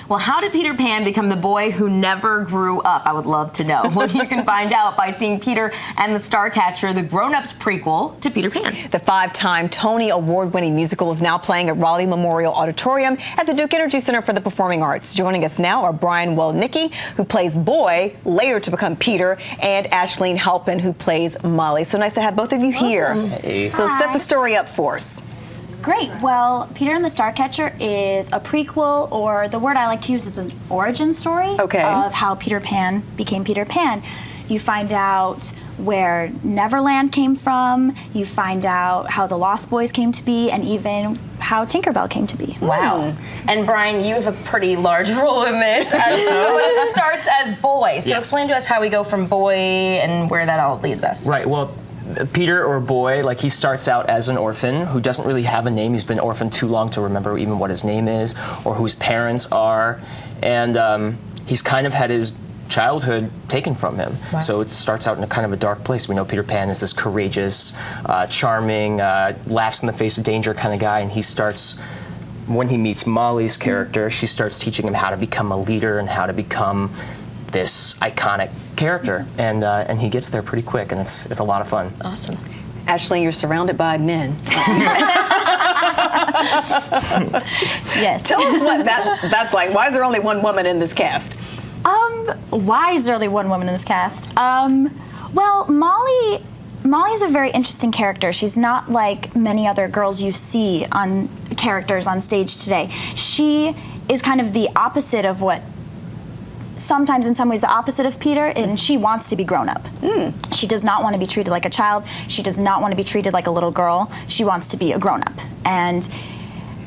Well, how did Peter Pan become the boy who never grew up? I would love to know. Well, you can find out by seeing Peter and the Starcatcher, the grown-ups prequel to Peter Pan. The 5-time Tony Award-winning musical is now playing at Raleigh Memorial Auditorium at the Duke Energy Center for the Performing Arts. Joining us now are Brian Welnicki, who plays Boy, later to become Peter, and Ashleen Halpin, who plays Molly. So nice to have both of you here. Hey. So set the story up for us. Great. Well, Peter and the Starcatcher is a prequel, or the word I like to use is an origin story of how Peter Pan became Peter Pan. You find out where Neverland came from, you find out how the Lost Boys came to be, and even how Tinkerbell came to be. Wow. And Brian, you have a pretty large role in this. But it starts as Boy. So explain to us how we go from Boy and where that all leads us. Right, well, Peter, or Boy, like, he starts out as an orphan who doesn't really have a name. He's been orphaned too long to remember even what his name is or who his parents are. And he's kind of had his childhood taken from him. Wow. So it starts out in a kind of a dark place. We know Peter Pan is this courageous, charming, laughs in the face of danger kind of guy, and he starts, when he meets Molly's character, she starts teaching him how to become a leader and how to become this iconic character, and he gets there pretty quick, and it's a lot of fun. Awesome. Ashley, you're surrounded by men. Yes. Tell us what that's like. Why is there only one woman in this cast? Why is there only one woman in this cast? Well, Molly's a very interesting character. She's not like many other girls you see on characters on stage today. She is kind of the opposite of what, sometimes in some ways the opposite of Peter, and she wants to be grown up. She does not want to be treated like a child. She does not want to be treated like a little girl. She wants to be a grown up. And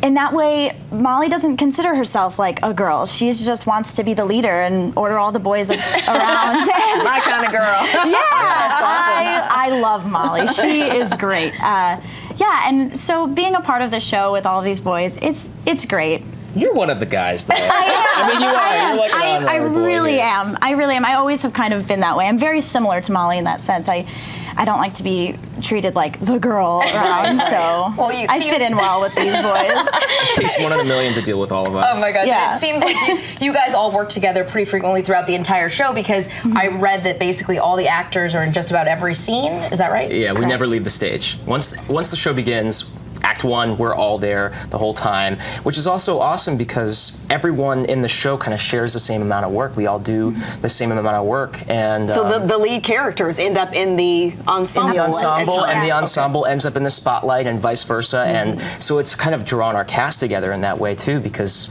in that way, Molly doesn't consider herself like a girl. She just wants to be the leader and order all the boys around. My kind of girl. Yeah, that's awesome. I love Molly. She is great. Yeah, and so being a part of the show with all of these boys, it's great. You're one of the guys, though. I mean, you are. You're like an honorary boy. I really am. I always have kind of been that way. I'm very similar to Molly in that sense. I don't like to be treated like the girl around, so I fit in well with these boys. It takes 1 in a million to deal with all of us. Oh my gosh, Yeah. It seems like you guys all work together pretty frequently throughout the entire show, because I read that basically all the actors are in just about every scene. Is that right? Yeah, we never leave the stage. Once the show begins, Act 1, we're all there the whole time, which is also awesome because everyone in the show kind of shares the same amount of work. We all do the same amount of work, and so the lead characters end up in the ensemble. And the ensemble ends up in the spotlight, and vice versa. And so it's kind of drawn our cast together in that way too, because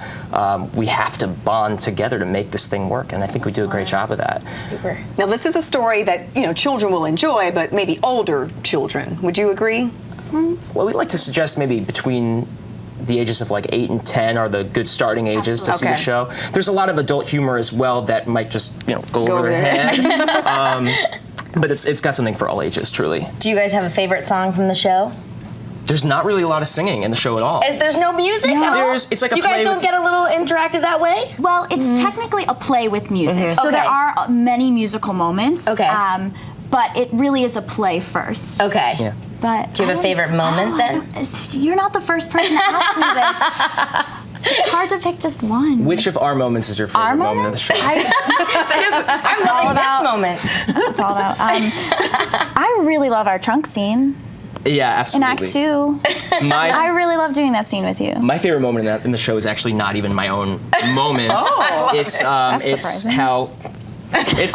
we have to bond together to make this thing work, and I think we do a great job of that. Super. Now, this is a story that children will enjoy, but maybe older children. Would you agree? Well, we'd like to suggest maybe between the ages of like 8 and 10 are the good starting ages to see the show. There's a lot of adult humor as well that might just go over their head. But it's got something for all ages, truly. Do you guys have a favorite song from the show? There's not really a lot of singing in the show at all. There's no music at all? It's like a you play guys don't get a little interactive that way? Well, it's technically a play with music, so there are many musical moments. Okay. But it really is a play first. Okay. Yeah. But do you have a favorite moment then? You're not the first person to ask me this. It's hard to pick just one. Which of our moments is your favorite moment of the show? I'm loving this moment. That's all about. I really love our trunk scene. Yeah, absolutely. In Act 2. I really love doing that scene with you. My favorite moment in the show is actually not even my own moment. It's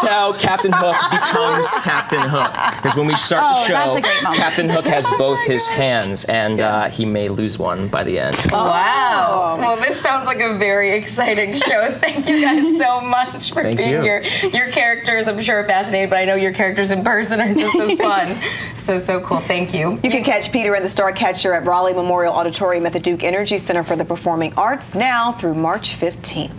how Captain Hook becomes Captain Hook. Because when we start the show, Captain Hook has both his hands, and he may lose one by the end. Wow. Well, this sounds like a very exciting show. Thank you guys so much for being here. Your characters, I'm sure, are fascinating, but I know your characters in person are just as fun. So cool. Thank you. You can catch Peter and the Starcatcher at Raleigh Memorial Auditorium at the Duke Energy Center for the Performing Arts now through March 15th.